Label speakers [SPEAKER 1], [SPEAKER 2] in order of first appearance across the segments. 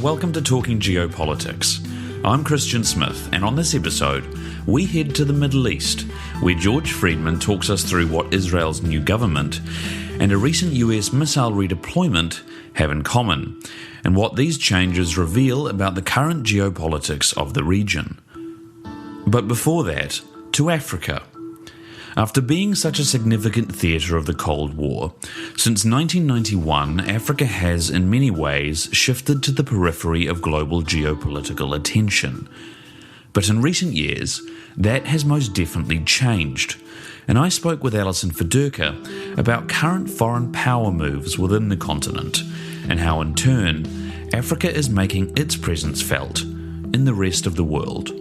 [SPEAKER 1] welcome to Talking Geopolitics. I'm Christian Smith, and on this episode, we head to the Middle East, where George Friedman talks us through what Israel's new government and a recent US missile redeployment have in common, and what these changes reveal about the current geopolitics of the region. But before that, to Africa. After being such a significant theatre of the Cold War, since 1991, Africa has in many ways shifted to the periphery of global geopolitical attention. But in recent years, that has most definitely changed, and I spoke with Alison Fedurka about current foreign power moves within the continent, and how in turn, Africa is making its presence felt in the rest of the world.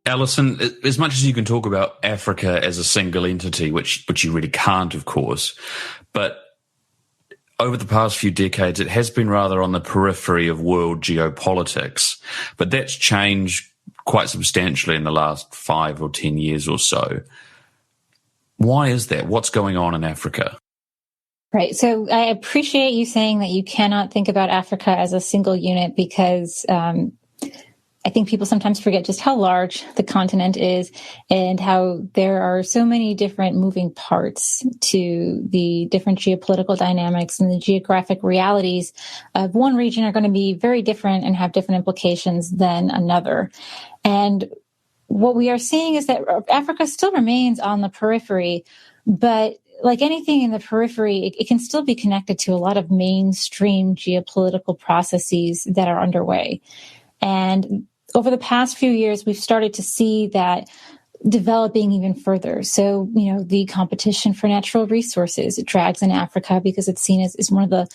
[SPEAKER 1] Alison, as much as you can talk about Africa as a single entity, which you really can't, of course, but over the past few decades, it has been rather on the periphery of world geopolitics. But that's changed quite substantially in the last 5 or 10 years or so. Why is that? What's going on in Africa?
[SPEAKER 2] Right. So I appreciate you saying that you cannot think about Africa as a single unit because I think people sometimes forget just how large the continent is and how there are so many different moving parts to the different geopolitical dynamics, and the geographic realities of one region are going to be very different and have different implications than another. And what we are seeing is that Africa still remains on the periphery, but like anything in the periphery, it can still be connected to a lot of mainstream geopolitical processes that are underway. And over the past few years, we've started to see that developing even further. So, the competition for natural resources, it drags in Africa because it's seen as one of the,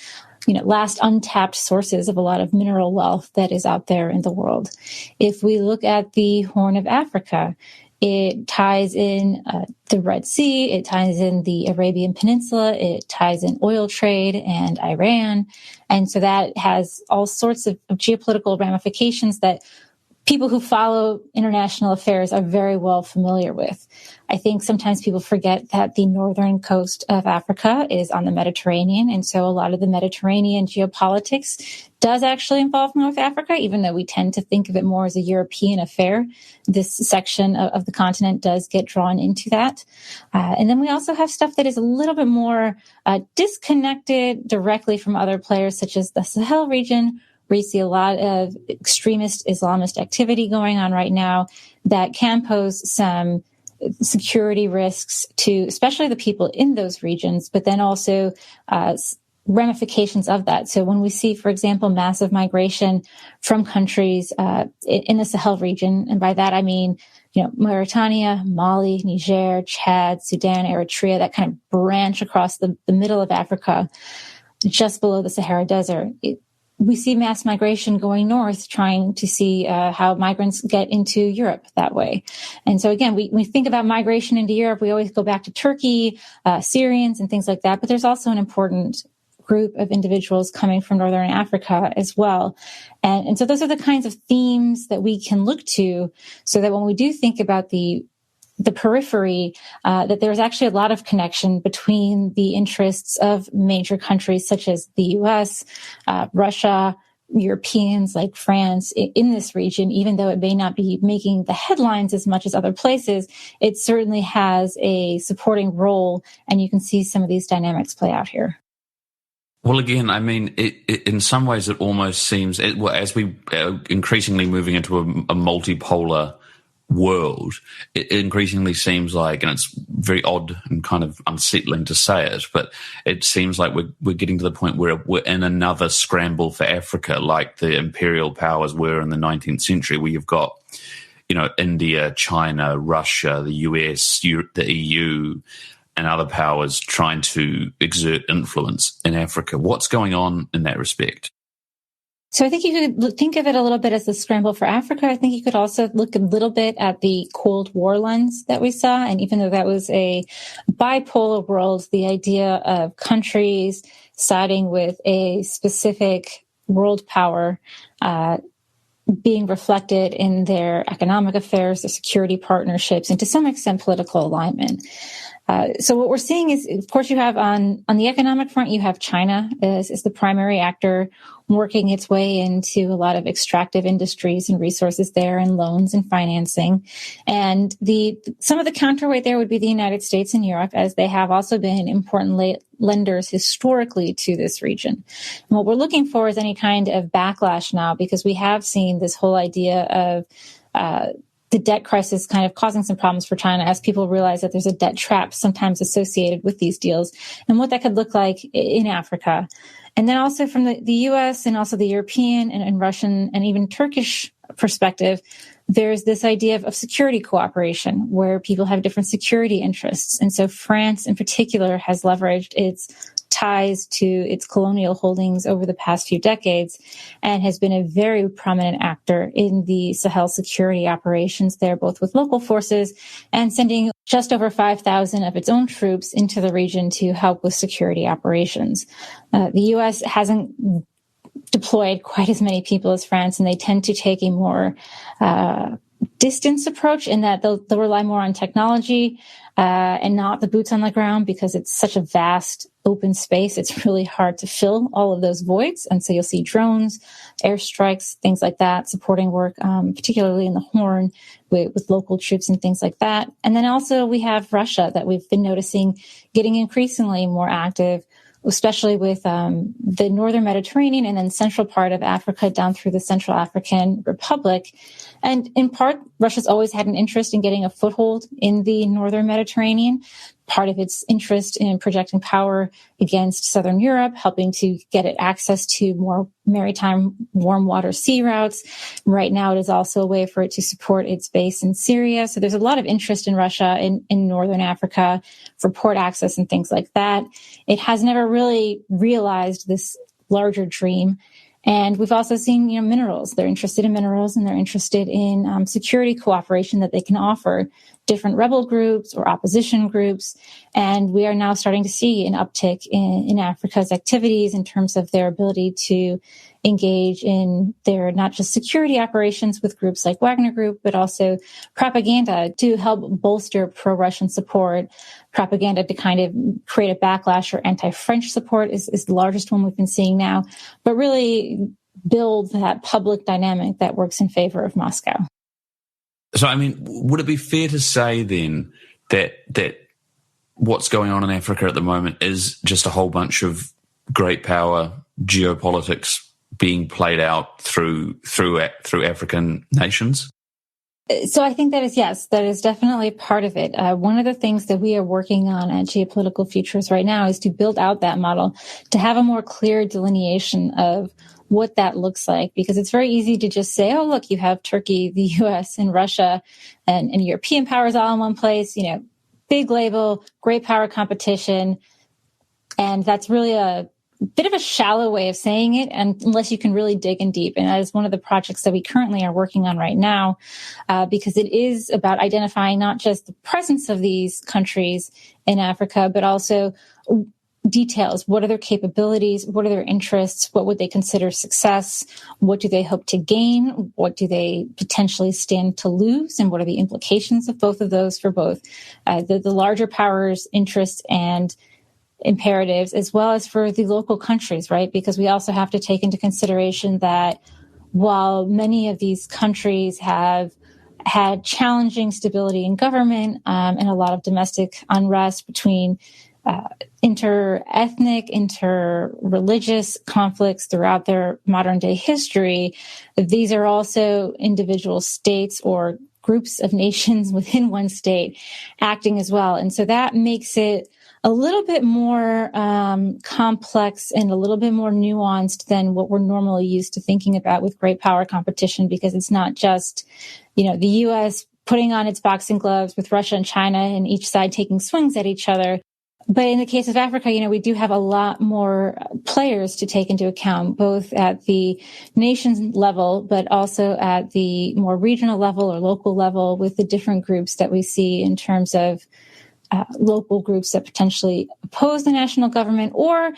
[SPEAKER 2] last untapped sources of a lot of mineral wealth that is out there in the world. If we look at the Horn of Africa, it ties in the Red Sea, it ties in the Arabian Peninsula, it ties in oil trade and Iran. And so that has all sorts of geopolitical ramifications that people who follow international affairs are very well familiar with. I think sometimes people forget that the northern coast of Africa is on the Mediterranean, and so a lot of the Mediterranean geopolitics does actually involve North Africa, even though we tend to think of it more as a European affair. This section of the continent does get drawn into that. And then we also have stuff that is a little bit more disconnected directly from other players, such as the Sahel region, where you see a lot of extremist Islamist activity going on right now that can pose some security risks to especially the people in those regions, but then also ramifications of that. So when we see, for example, massive migration from countries in the Sahel region, and by that I mean, Mauritania, Mali, Niger, Chad, Sudan, Eritrea, that kind of branch across the middle of Africa, just below the Sahara Desert. We see mass migration going north, trying to see how migrants get into Europe that way. And so again, we think about migration into Europe, we always go back to Turkey, Syrians and things like that. But there's also an important group of individuals coming from Northern Africa as well. And so those are the kinds of themes that we can look to, so that when we do think about the periphery, that there's actually a lot of connection between the interests of major countries such as the US, Russia, Europeans like France in this region. Even though it may not be making the headlines as much as other places, it certainly has a supporting role, and you can see some of these dynamics play out here.
[SPEAKER 1] Well, again, I mean, it in some ways it almost seems, as we are increasingly moving into a multipolar world, it increasingly seems like, and it's very odd and kind of unsettling to say it, but it seems like we're getting to the point where we're in another scramble for Africa, like the imperial powers were in the 19th century, where you've got, India, China, Russia, the US, the EU, and other powers trying to exert influence in Africa. What's going on in that respect?
[SPEAKER 2] So I think you could think of it a little bit as the scramble for Africa. I think you could also look a little bit at the Cold War lens that we saw. And even though that was a bipolar world, the idea of countries siding with a specific world power being reflected in their economic affairs, their security partnerships, and to some extent political alignment. So what we're seeing is, of course, you have on the economic front, you have China is the primary actor working its way into a lot of extractive industries and resources there, and loans and financing. And some of the counterweight there would be the United States and Europe, as they have also been important lenders historically to this region. And what we're looking for is any kind of backlash now, because we have seen this whole idea of the debt crisis kind of causing some problems for China, as people realize that there's a debt trap sometimes associated with these deals, and what that could look like in Africa. And then also from the U.S. and also the European and Russian and even Turkish perspective, there's this idea of security cooperation where people have different security interests. And so France in particular has leveraged its ties to its colonial holdings over the past few decades and has been a very prominent actor in the Sahel security operations there, both with local forces and sending just over 5,000 of its own troops into the region to help with security operations. The U.S. hasn't deployed quite as many people as France, and they tend to take a more distance approach in that they'll rely more on technology and not the boots on the ground, because it's such a vast open space. It's really hard to fill all of those voids. And so you'll see drones, airstrikes, things like that, supporting work, particularly in the Horn with local troops and things like that. And then also we have Russia that we've been noticing getting increasingly more active, especially with the northern Mediterranean and then central part of Africa down through the Central African Republic. And in part, Russia's always had an interest in getting a foothold in the northern Mediterranean. Part of its interest in projecting power against Southern Europe, helping to get it access to more maritime warm water sea routes. Right now, it is also a way for it to support its base in Syria. So there's a lot of interest in Russia in northern Africa for port access and things like that. It has never really realized this larger dream. And we've also seen, minerals. They're interested in minerals, and they're interested in security cooperation that they can offer different rebel groups or opposition groups. And we are now starting to see an uptick in Africa's activities in terms of their ability to engage in their not just security operations with groups like Wagner Group, but also propaganda to help bolster pro-Russian support, propaganda to kind of create a backlash, or anti-French support is the largest one we've been seeing now, but really build that public dynamic that works in favor of Moscow.
[SPEAKER 1] So, would it be fair to say then that what's going on in Africa at the moment is just a whole bunch of great power geopolitics being played out through African nations?
[SPEAKER 2] So I think that is definitely part of it. One of the things that we are working on at Geopolitical Futures right now is to build out that model, to have a more clear delineation of what that looks like, because it's very easy to just say, oh, look, you have Turkey, the US and Russia and European powers all in one place, big label, great power competition. And that's really a bit of a shallow way of saying it, and unless you can really dig in deep. And that is one of the projects that we currently are working on right now, because it is about identifying not just the presence of these countries in Africa, but also details. What are their capabilities? What are their interests? What would they consider success? What do they hope to gain? What do they potentially stand to lose? And what are the implications of both of those for both the larger powers' interests and imperatives, as well as for the local countries, right? Because we also have to take into consideration that while many of these countries have had challenging stability in government and a lot of domestic unrest between inter-ethnic, inter-religious conflicts throughout their modern-day history, these are also individual states or groups of nations within one state acting as well. And so that makes it a little bit more complex and a little bit more nuanced than what we're normally used to thinking about with great power competition, because it's not just, the U.S. putting on its boxing gloves with Russia and China and each side taking swings at each other. But in the case of Africa, we do have a lot more players to take into account, both at the nation level, but also at the more regional level or local level with the different groups that we see in terms of local groups that potentially oppose the national government, or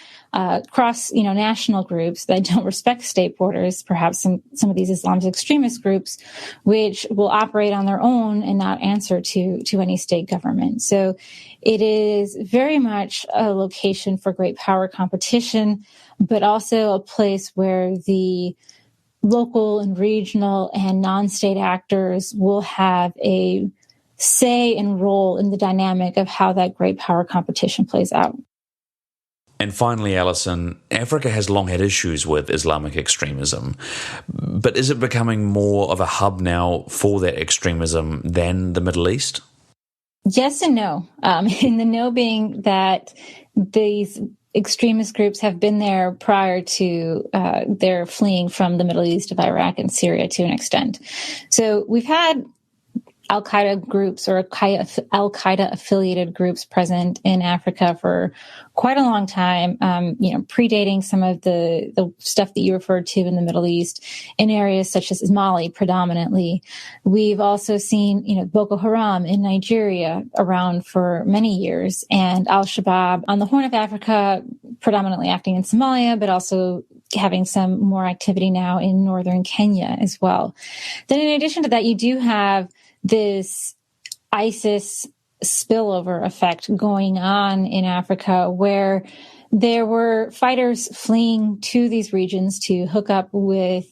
[SPEAKER 2] cross, national groups that don't respect state borders, perhaps some of these Islamic extremist groups, which will operate on their own and not answer to any state government. So it is very much a location for great power competition, but also a place where the local and regional and non-state actors will have a say and role in the dynamic of how that great power competition plays out.
[SPEAKER 1] And finally, Alison, Africa has long had issues with Islamic extremism, but is it becoming more of a hub now for that extremism than the Middle East?
[SPEAKER 2] Yes and no. And the no being that these extremist groups have been there prior to their fleeing from the Middle East of Iraq and Syria to an extent. So we've had Al-Qaeda groups or Al-Qaeda affiliated groups present in Africa for quite a long time, predating some of the stuff that you referred to in the Middle East, in areas such as Mali predominantly. We've also seen, Boko Haram in Nigeria around for many years, and Al-Shabaab on the Horn of Africa, predominantly acting in Somalia, but also having some more activity now in northern Kenya as well. Then in addition to that, you do have this ISIS spillover effect going on in Africa, where there were fighters fleeing to these regions to hook up with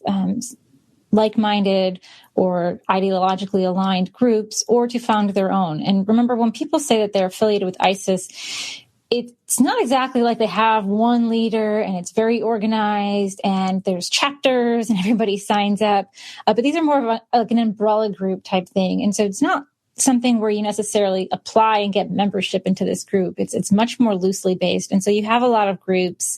[SPEAKER 2] like-minded or ideologically aligned groups, or to found their own. And remember, when people say that they're affiliated with ISIS, it's not exactly like they have one leader and it's very organized and there's chapters and everybody signs up. But these are more of like an umbrella group type thing. And so it's not something where you necessarily apply and get membership into this group. It's much more loosely based. And so you have a lot of groups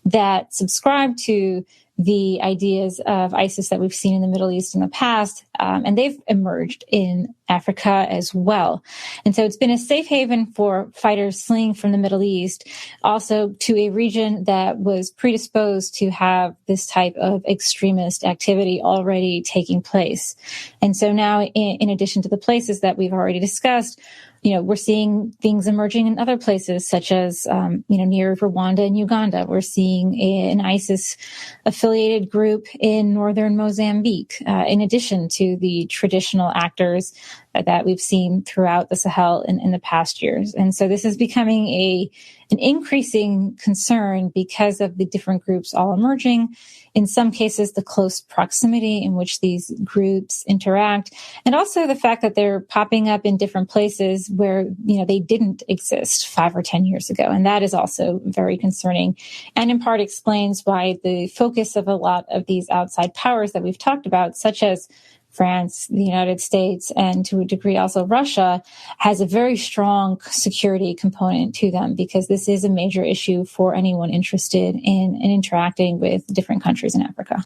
[SPEAKER 2] that subscribe to the ideas of ISIS that we've seen in the Middle East in the past, and they've emerged in Africa as well. And so it's been a safe haven for fighters fleeing from the Middle East, also to a region that was predisposed to have this type of extremist activity already taking place. And so now, in addition to the places that we've already discussed, we're seeing things emerging in other places, such as, near Rwanda and Uganda. We're seeing an ISIS-affiliated group in northern Mozambique, in addition to the traditional actors that we've seen throughout the Sahel in the past years. And so this is becoming an increasing concern because of the different groups all emerging. In some cases, the close proximity in which these groups interact, and also the fact that they're popping up in different places where, they didn't exist 5 or 10 years ago. And that is also very concerning, and in part explains why the focus of a lot of these outside powers that we've talked about, such as France, the United States, and to a degree also Russia, has a very strong security component to them, because this is a major issue for anyone interested in interacting with different countries in Africa.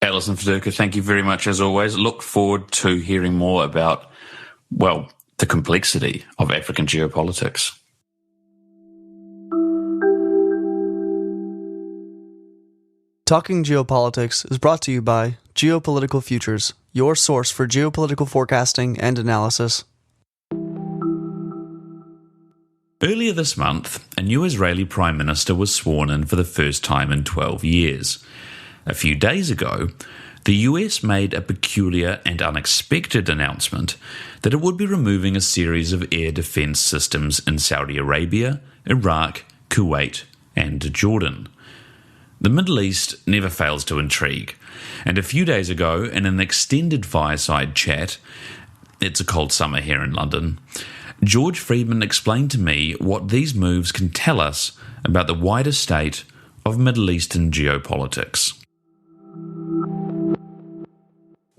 [SPEAKER 1] Alison Viduka, thank you very much as always. Look forward to hearing more about, the complexity of African geopolitics.
[SPEAKER 3] Talking Geopolitics is brought to you by Geopolitical Futures, your source for geopolitical forecasting and analysis.
[SPEAKER 1] Earlier this month, a new Israeli Prime Minister was sworn in for the first time in 12 years. A few days ago, the US made a peculiar and unexpected announcement that it would be removing a series of air defense systems in Saudi Arabia, Iraq, Kuwait, and Jordan. The Middle East never fails to intrigue, and a few days ago, in an extended fireside chat, it's a cold summer here in London, George Friedman explained to me what these moves can tell us about the wider state of Middle Eastern geopolitics.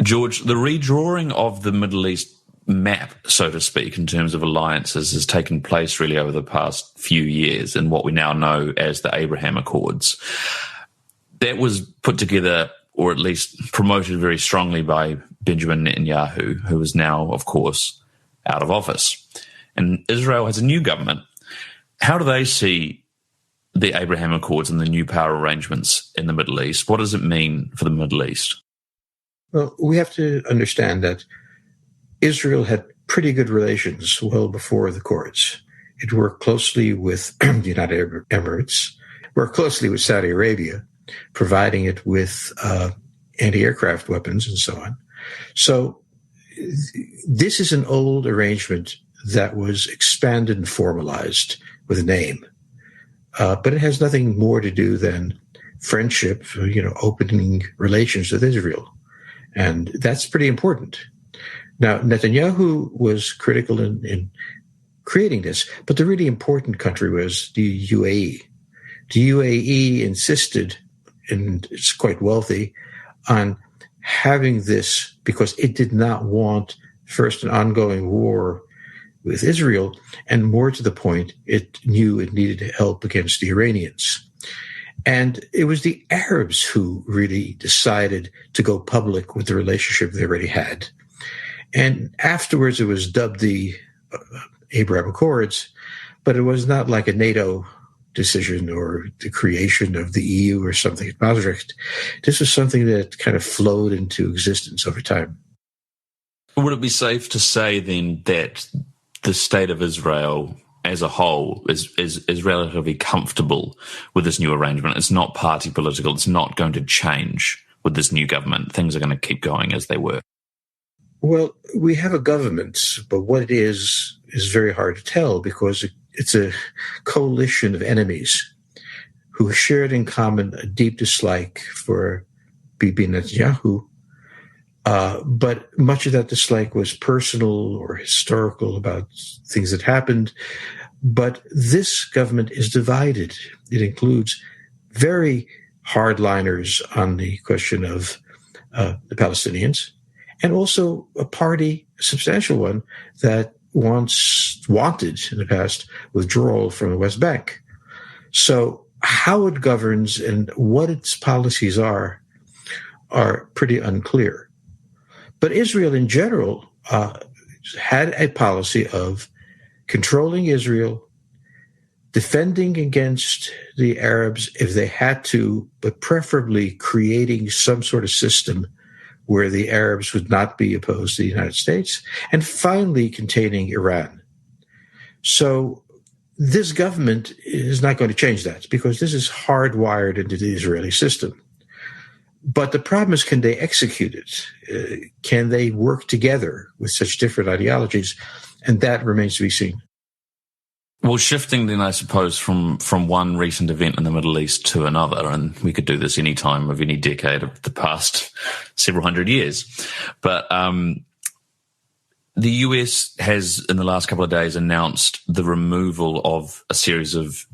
[SPEAKER 1] George, the redrawing of the Middle East map, so to speak, in terms of alliances has taken place really over the past few years in what we now know as the Abrahamic Accords. That was put together, or at least promoted very strongly, by Benjamin Netanyahu, who is now, of course, out of office. And Israel has a new government. How do they see the Abrahamic Accords and the new power arrangements in the Middle East? What does it mean for the Middle East?
[SPEAKER 4] Well, we have to understand that Israel had pretty good relations well before the Accords. It worked closely with the United Arab Emirates, worked closely with Saudi Arabia, providing it with anti-aircraft weapons and so on. So this is an old arrangement that was expanded and formalized with a name. But it has nothing more to do than friendship, opening relations with Israel. And that's pretty important. Now, Netanyahu was critical in creating this, but the really important country was the UAE. The UAE insisted, and it's quite wealthy, on having this because it did not want, first, an ongoing war with Israel, and more to the point, it knew it needed help against the Iranians. And it was the Arabs who really decided to go public with the relationship they already had. And afterwards, it was dubbed the Abrahamic Chords, but it was not like a NATO decision or the creation of the EU or something at Maastricht. This was something that kind of flowed into existence over time.
[SPEAKER 1] Would it be safe to say then that the state of Israel as a whole is relatively comfortable with this new arrangement? It's not party political. It's not going to change with this new government. Things are going to keep going as they were.
[SPEAKER 4] Well, we have a government, but what it is very hard to tell because it's a coalition of enemies who shared in common a deep dislike for Bibi Netanyahu. But much of that dislike was personal or historical about things that happened. But this government is divided. It includes very hardliners on the question of the Palestinians, and also a party, a substantial one, that wanted in the past withdrawal from the West Bank. So how it governs and what its policies are pretty unclear. But Israel in general had a policy of controlling Israel, defending against the Arabs if they had to, but preferably creating some sort of system where the Arabs would not be opposed to the United States, and finally containing Iran. So this government is not going to change that because this is hardwired into the Israeli system. But the problem is, can they execute it? Can they work together with such different ideologies? And that remains to be seen.
[SPEAKER 1] Well, shifting then, I suppose, from one recent event in the Middle East to another, and we could do this any time of any decade of the past several hundred years. But the US has, in the last couple of days, announced the removal of a series of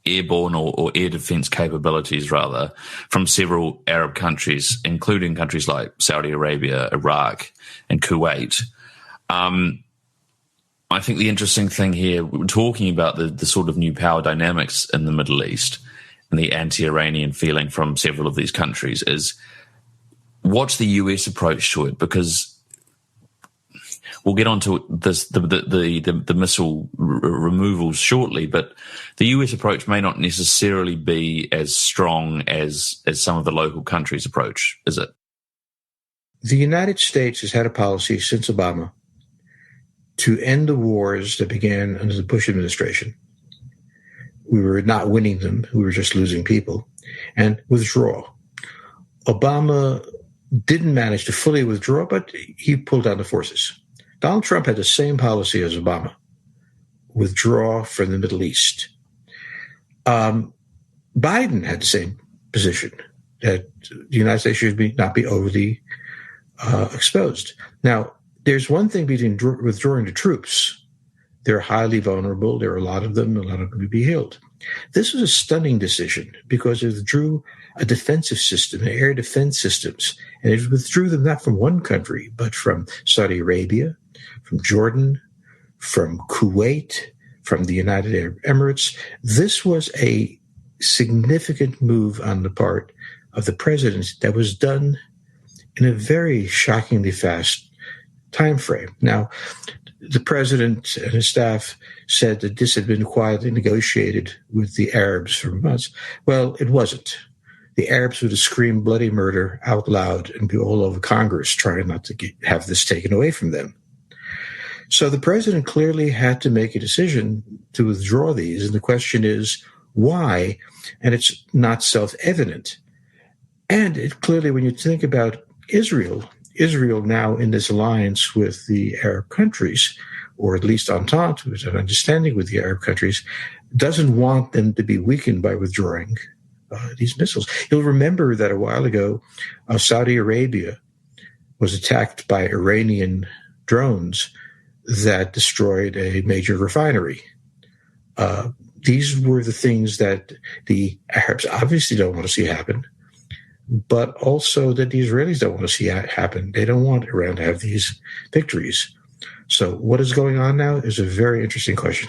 [SPEAKER 1] airborne or air defense capabilities, rather, from several Arab countries, including countries like Saudi Arabia, Iraq, and Kuwait. I think the interesting thing here, we're talking about the sort of new power dynamics in the Middle East and the anti-Iranian feeling from several of these countries, is what's the US approach to it? Because we'll get onto this, the missile removals shortly, but the US approach may not necessarily be as strong as some of the local countries' approach, is it?
[SPEAKER 4] The United States has had a policy since Obama to end the wars that began under the Bush administration. We were not winning them. We were just losing people, and withdraw. Obama didn't manage to fully withdraw, but he pulled down the forces. Donald Trump had the same policy as Obama, withdraw from the Middle East. Biden had the same position, that the United States should not be overly exposed. Now, there's one thing between withdrawing the troops. They're highly vulnerable. There are a lot of them. A lot of them will be killed. This was a stunning decision because it withdrew a defensive system, air defense systems, and it withdrew them not from one country, but from Saudi Arabia, from Jordan, from Kuwait, from the United Arab Emirates. This was a significant move on the part of the president that was done in a very shockingly fast time frame. Now, the president and his staff said that this had been quietly negotiated with the Arabs for months. Well, it wasn't. the Arabs would have screamed bloody murder out loud and be all over Congress trying not to have this taken away from them. So the president clearly had to make a decision to withdraw these. And the question is, why? And it's not self-evident. And it clearly, when you think about Israel now in this alliance with the Arab countries, or at least entente, with an understanding with the Arab countries, doesn't want them to be weakened by withdrawing these missiles. You'll remember that a while ago, Saudi Arabia was attacked by Iranian drones that destroyed a major refinery. These were the things that the Arabs obviously don't want to see happen, but also that the Israelis don't want to see happen. They don't want Iran to have these victories. So what is going on now is a very interesting question.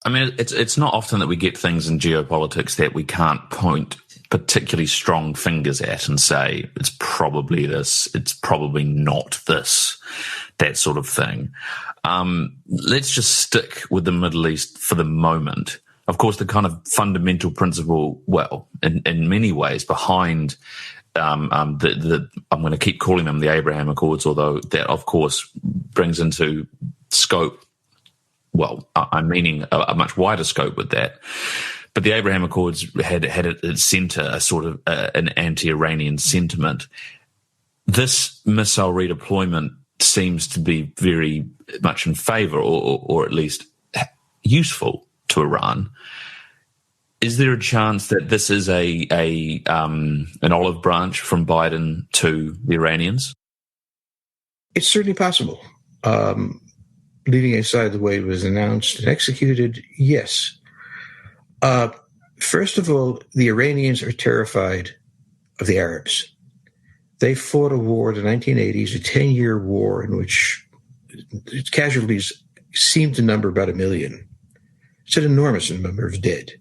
[SPEAKER 1] I mean, it's not often that we get things in geopolitics that we can't point particularly strong fingers at and say, it's probably this, it's probably not this, that sort of thing. Let's just stick with the Middle East for the moment. Of course, the kind of fundamental principle, well, in many ways behind I'm going to keep calling them the Abrahamic Accords, although that, of course, brings into scope, well, I'm meaning a much wider scope with that. But the Abrahamic Accords had at its centre a sort of an anti-Iranian sentiment. This missile redeployment seems to be very much in favour, or at least useful to Iran. Is there a chance that this is an olive branch from Biden to the Iranians?
[SPEAKER 4] It's certainly possible. Leaving aside the way it was announced and executed, yes. First of all, the Iranians are terrified of the Arabs. They fought a war in the 1980s, a 10-year war in which its casualties seemed to number about 1 million. It's an enormous number of dead.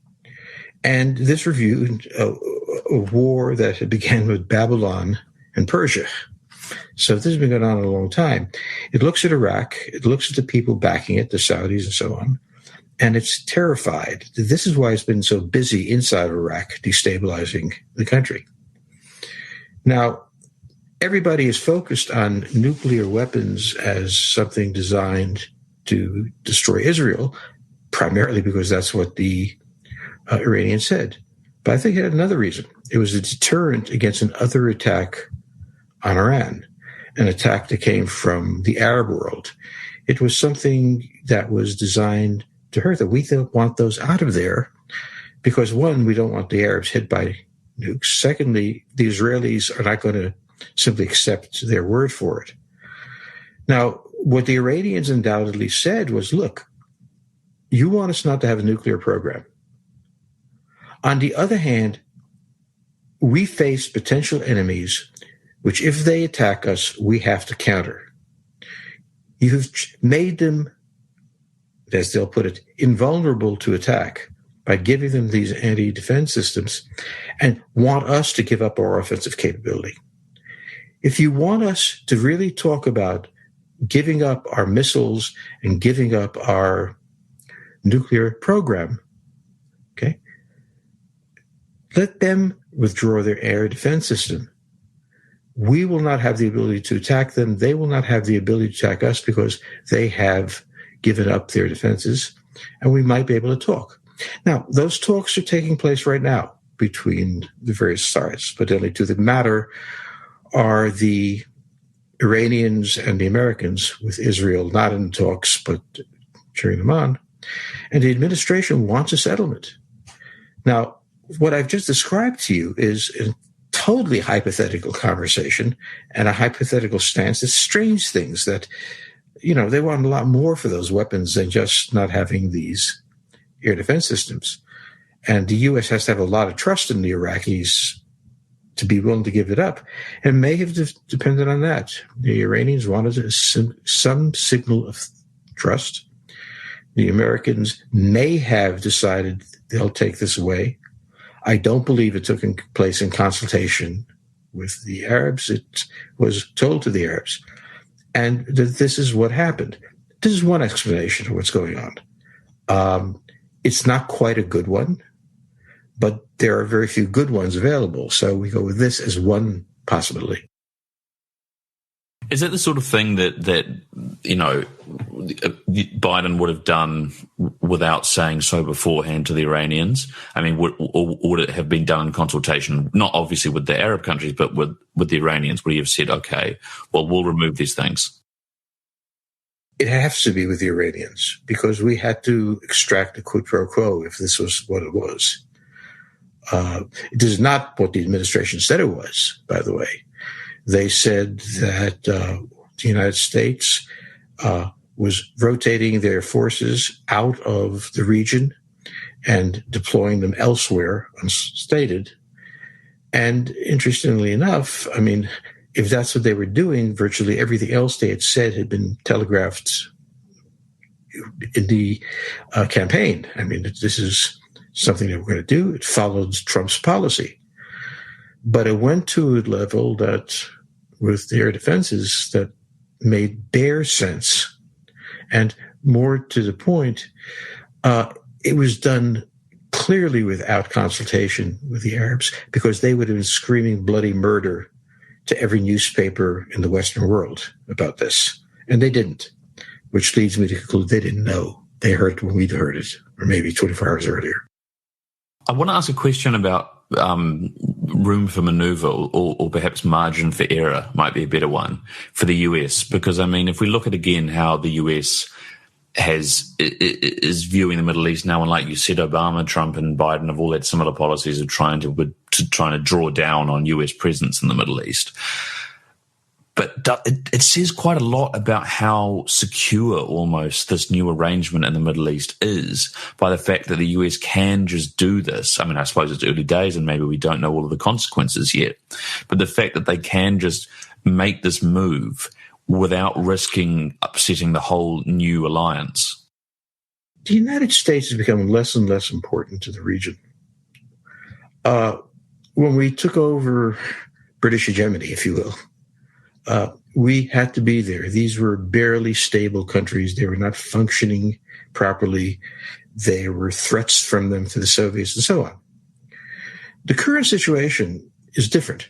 [SPEAKER 4] And this reviewed a war that had began with Babylon and Persia. So this has been going on a long time. It looks at Iraq, it looks at the people backing it, the Saudis and so on, and it's terrified. This is why it's been so busy inside of Iraq, destabilizing the country. Now, everybody is focused on nuclear weapons as something designed to destroy Israel, primarily because that's what the Iranians said. But I think it had another reason. It was a deterrent against an other attack on Iran, an attack that came from the Arab world. It was something that was designed to hurt them. We don't want those out of there because, one, we don't want the Arabs hit by nukes. Secondly, the Israelis are not going to simply accept their word for it. Now, what the Iranians undoubtedly said was, look, you want us not to have a nuclear program. On the other hand, we face potential enemies, which if they attack us, we have to counter. You've made them, as they'll put it, invulnerable to attack by giving them these anti-defense systems and want us to give up our offensive capability. If you want us to really talk about giving up our missiles and giving up our nuclear program, okay, let them withdraw their air defense system. We will not have the ability to attack them. They will not have the ability to attack us because they have given up their defenses, and we might be able to talk. Now, those talks are taking place right now between the various sides, but only to the matter are the Iranians and the Americans with Israel not in talks, but cheering them on. And the administration wants a settlement. Now, what I've just described to you is a totally hypothetical conversation and a hypothetical stance. It's strange things that, you know, they want a lot more for those weapons than just not having these air defense systems. And the U.S. has to have a lot of trust in the Iraqis to be willing to give it up. And may have depended on that. The Iranians wanted some signal of trust. The Americans may have decided they'll take this away. I don't believe it took place in consultation with the Arabs. It was told to the Arabs. And this is what happened. This is one explanation of what's going on. It's not quite a good one, but there are very few good ones available. So we go with this as one possibility.
[SPEAKER 1] Is that the sort of thing that Biden would have done without saying so beforehand to the Iranians? I mean, would it have been done in consultation, not obviously with the Arab countries, but with the Iranians? Would he have said, okay, well, we'll remove these things?
[SPEAKER 4] It has to be with the Iranians, because we had to extract a quid pro quo if this was what it was. It is not what the administration said it was, by the way. They said that the United States was rotating their forces out of the region and deploying them elsewhere, unstated. And interestingly enough, I mean, if that's what they were doing, virtually everything else they had said had been telegraphed in the campaign. I mean, this is something that we're going to do. It followed Trump's policy. But it went to a level that, with their defenses, that made bare sense. And more to the point, it was done clearly without consultation with the Arabs, because they would have been screaming bloody murder to every newspaper in the Western world about this. And they didn't, which leads me to conclude they didn't know. They heard it when we'd heard it, or maybe 24 hours earlier.
[SPEAKER 1] I want to ask a question about room for maneuver, or perhaps margin for error might be a better one for the US. Because, I mean, if we look at again how the US is viewing the Middle East now, and like you said, Obama, Trump, and Biden have all had similar policies of trying to draw down on US presence in the Middle East. But it says quite a lot about how secure almost this new arrangement in the Middle East is, by the fact that the US can just do this. I mean, I suppose it's early days and maybe we don't know all of the consequences yet, but the fact that they can just make this move without risking upsetting the whole new alliance.
[SPEAKER 4] The United States has become less and less important to the region. When we took over British hegemony, if you will, we had to be there. These were barely stable countries. They were not functioning properly. There were threats from them to the Soviets and so on. The current situation is different.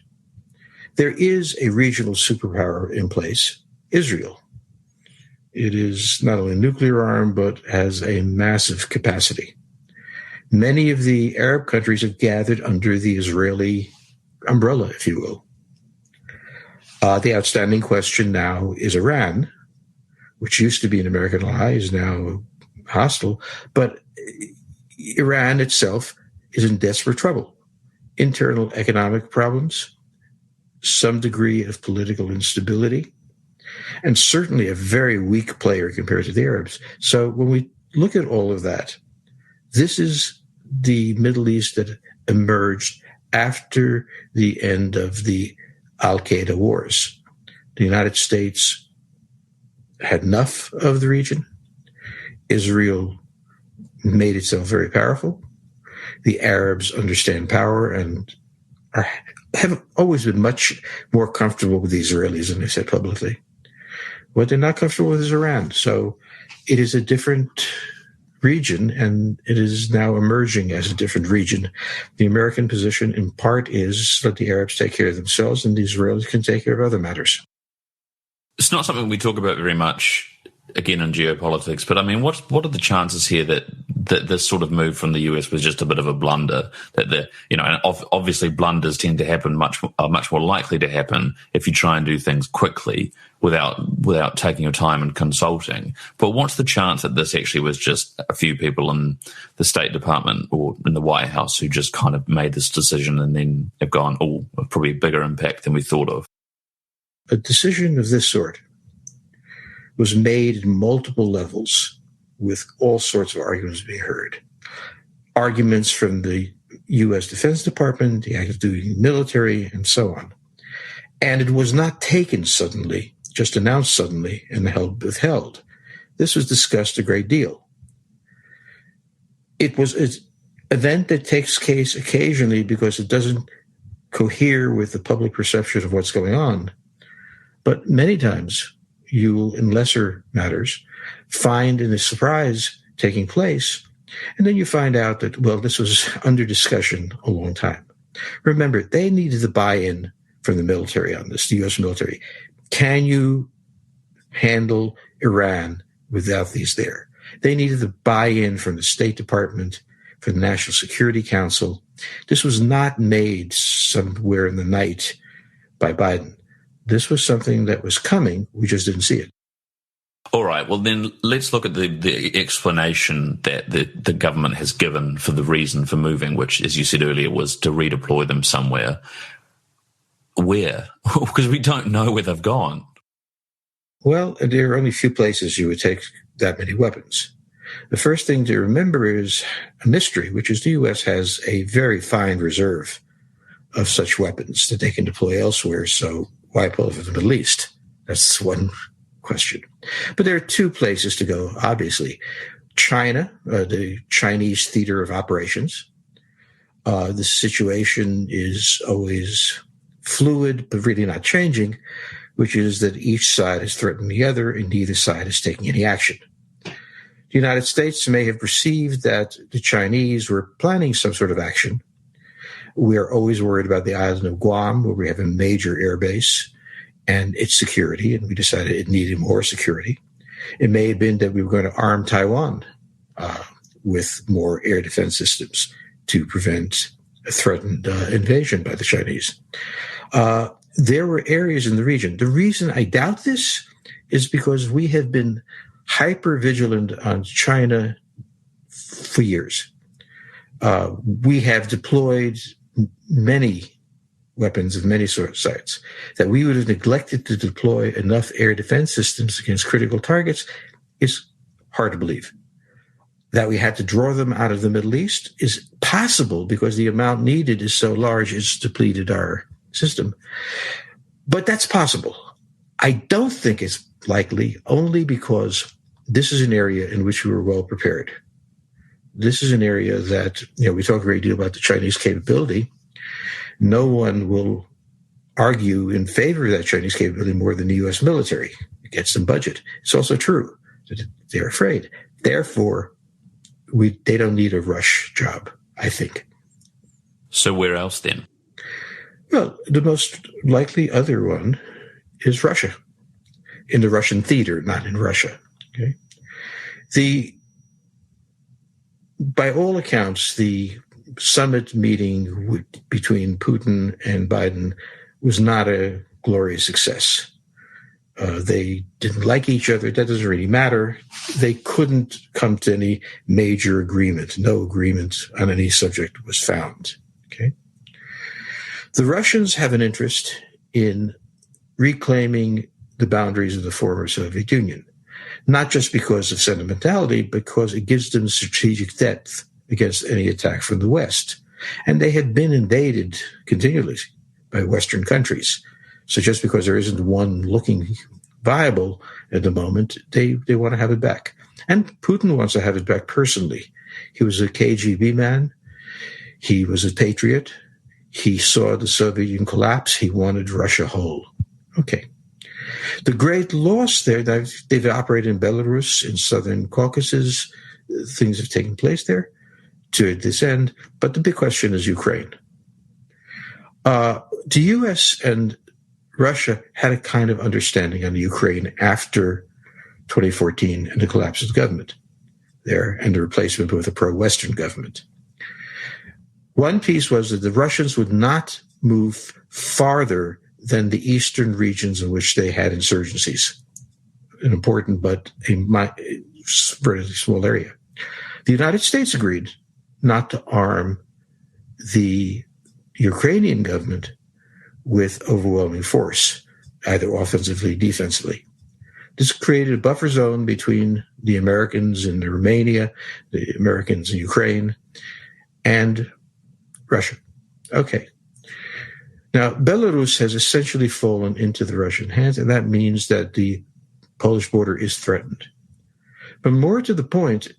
[SPEAKER 4] There is a regional superpower in place, Israel. It is not only nuclear armed, but has a massive capacity. Many of the Arab countries have gathered under the Israeli umbrella, if you will. The outstanding question now is Iran, which used to be an American ally, is now hostile. But Iran itself is in desperate trouble. Internal economic problems, some degree of political instability, and certainly a very weak player compared to the Arabs. So when we look at all of that, this is the Middle East that emerged after the end of the Al-Qaeda wars. The United States had enough of the region. Israel made itself very powerful. The Arabs understand power and have always been much more comfortable with the Israelis than they said publicly. What they're not comfortable with is Iran. So it is a different region, and it is now emerging as a different region. The American position, in part, is let the Arabs take care of themselves, and the Israelis can take care of other matters.
[SPEAKER 1] It's not something we talk about very much, again, in geopolitics, but I mean, what are the chances here that this sort of move from the US was just a bit of a blunder? That and obviously blunders tend to happen are much more likely to happen if you try and do things quickly without taking your time and consulting. But what's the chance that this actually was just a few people in the State Department or in the White House who just kind of made this decision and then have gone, probably a bigger impact than we thought of?
[SPEAKER 4] A decision of this sort was made in multiple levels with all sorts of arguments being heard. Arguments from the U.S. Defense Department, the active duty military, and so on. And it was not taken suddenly, just announced suddenly and withheld. This was discussed a great deal. It was an event that takes place occasionally because it doesn't cohere with the public perception of what's going on. But many times, you will, in lesser matters, find in a surprise taking place And then you find out that, well, this was under discussion a long time. Remember, they needed the buy-in from the military on this, the U.S. military. Can you handle Iran without these there? They needed the buy-in from the State Department, from the National Security Council. This was not made somewhere in the night by Biden. This was something that was coming. We just didn't see it.
[SPEAKER 1] All right. Well, then let's look at the explanation that the government has given for the reason for moving, which, as you said earlier, was to redeploy them somewhere. Where? Because we don't know where they've gone.
[SPEAKER 4] Well, there are only a few places you would take that many weapons. The first thing to remember is a mystery, which is the U.S. has a very fine reserve of such weapons that they can deploy elsewhere. So why pull for the Middle East? That's one question. But there are two places to go, obviously. China, the Chinese theater of operations. The situation is always fluid, but really not changing, which is that each side is threatening the other and neither side is taking any action. The United States may have perceived that the Chinese were planning some sort of action. We are always worried about the island of Guam, where we have a major air base and its security, and we decided it needed more security. It may have been that we were going to arm Taiwan with more air defense systems to prevent a threatened invasion by the Chinese. There were areas in the region. The reason I doubt this is because we have been hyper-vigilant on China for years. We have deployed many weapons of many sorts sites. That we would have neglected to deploy enough air defense systems against critical targets is hard to believe. That we had to draw them out of the Middle East is possible because the amount needed is so large, it's depleted our system. But that's possible. I don't think it's likely, only because this is an area in which we were well prepared. This is an area that, we talk a great deal about the Chinese capability. No one will argue in favor of that Chinese capability more than the U.S. military. It gets some budget. It's also true that they're afraid. Therefore, they don't need a rush job, I think.
[SPEAKER 1] So where else then?
[SPEAKER 4] Well, the most likely other one is Russia, in the Russian theater, not in Russia. Okay, by all accounts, the summit meeting between Putin and Biden was not a glorious success. They didn't like each other. That doesn't really matter. They couldn't come to any major agreement. No agreement on any subject was found. Okay. The Russians have an interest in reclaiming the boundaries of the former Soviet Union, not just because of sentimentality, but because it gives them strategic depth against any attack from the West. And they have been invaded continually by Western countries. So just because there isn't one looking viable at the moment, they want to have it back. And Putin wants to have it back personally. He was a KGB man. He was a patriot. He saw the Soviet Union collapse. He wanted Russia whole. Okay. The great loss there, they've operated in Belarus, in southern Caucasus. Things have taken place there to this end. But the big question is Ukraine. The U.S. and Russia had a kind of understanding on the Ukraine after 2014 and the collapse of the government there and the replacement with a pro-Western government. One piece was that the Russians would not move farther than the eastern regions in which they had insurgencies, an important but a very small area. The United States agreed not to arm the Ukrainian government with overwhelming force, either offensively or defensively. This created a buffer zone between the Americans in Romania, the Americans in Ukraine, and Russia. Okay. Now, Belarus has essentially fallen into the Russian hands, and that means that the Polish border is threatened. But more to the point,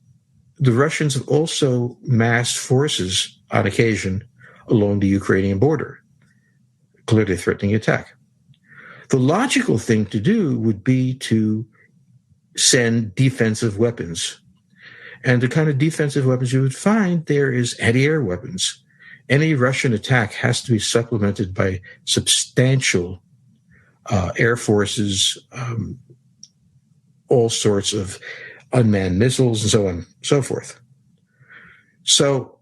[SPEAKER 4] the Russians have also massed forces on occasion along the Ukrainian border, clearly threatening attack. The logical thing to do would be to send defensive weapons. And the kind of defensive weapons you would find there is anti-air weapons. Any Russian attack has to be supplemented by substantial air forces, all sorts of unmanned missiles, and so on and so forth. So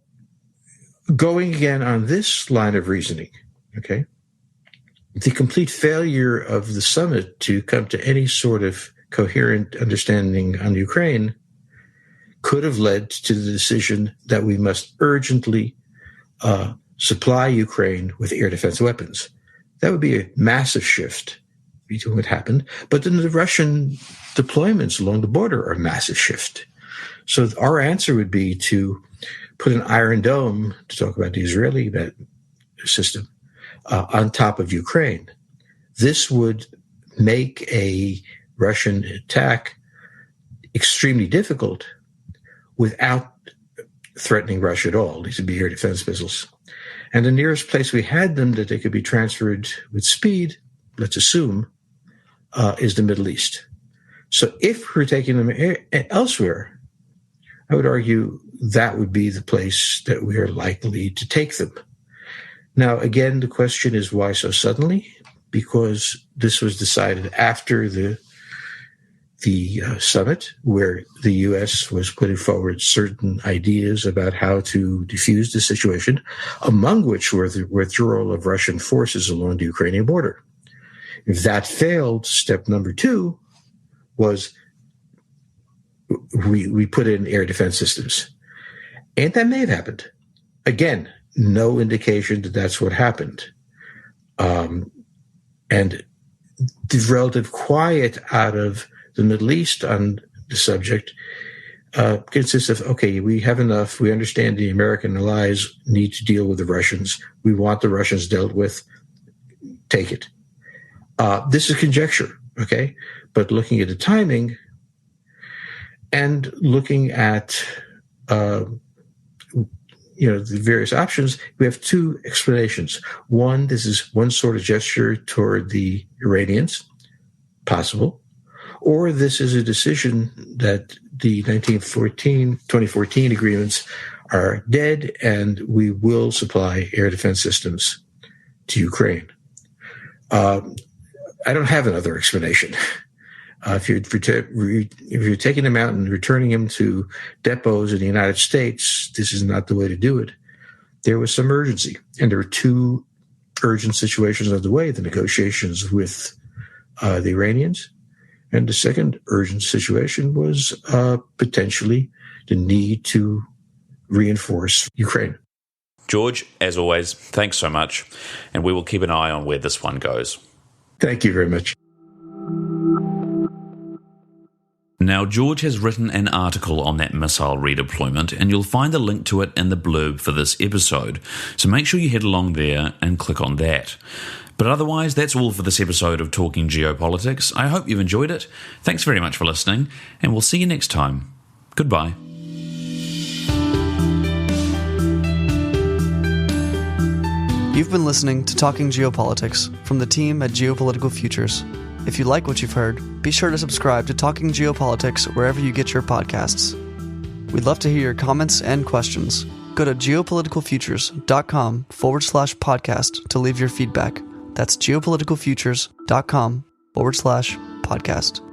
[SPEAKER 4] going again on this line of reasoning, okay, the complete failure of the summit to come to any sort of coherent understanding on Ukraine could have led to the decision that we must urgently supply Ukraine with air defense weapons. That would be a massive shift between what happened. But then the Russian deployments along the border are a massive shift. So our answer would be to put an Iron Dome, to talk about the Israeli system, on top of Ukraine. This would make a Russian attack extremely difficult without threatening Russia at all. These would be air defense missiles. And the nearest place we had them that they could be transferred with speed, let's assume, is the Middle East. So if we're taking them elsewhere, I would argue that would be the place that we are likely to take them. Now, again, the question is why so suddenly? Because this was decided after the summit, where the U.S. was putting forward certain ideas about how to defuse the situation, among which were the withdrawal of Russian forces along the Ukrainian border. If that failed, step number 2 was we put in air defense systems. And that may have happened. Again, no indication that that's what happened. And the relative quiet out of the Middle East on the subject consists of, okay, we have enough. We understand the American allies need to deal with the Russians. We want the Russians dealt with. Take it. This is conjecture, okay? But looking at the timing and looking at the various options, we have 2 explanations. One, this is one sort of gesture toward the Iranians, possible. Or this is a decision that the 2014 agreements are dead and we will supply air defense systems to Ukraine. I don't have another explanation. If you're taking them out and returning them to depots in the United States, this is not the way to do it. There was some urgency, and there were 2 urgent situations of the way: the negotiations with the Iranians, and the second urgent situation was potentially the need to reinforce Ukraine.
[SPEAKER 1] George, as always, thanks so much, and we will keep an eye on where this one goes.
[SPEAKER 4] Thank you very much.
[SPEAKER 1] Now, George has written an article on that missile redeployment, and you'll find the link to it in the blurb for this episode, so make sure you head along there and click on that. But otherwise, that's all for this episode of Talking Geopolitics. I hope you've enjoyed it. Thanks very much for listening, and we'll see you next time. Goodbye.
[SPEAKER 3] You've been listening to Talking Geopolitics from the team at Geopolitical Futures. If you like what you've heard, be sure to subscribe to Talking Geopolitics wherever you get your podcasts. We'd love to hear your comments and questions. Go to geopoliticalfutures.com/podcast to leave your feedback. That's geopoliticalfutures.com/podcast.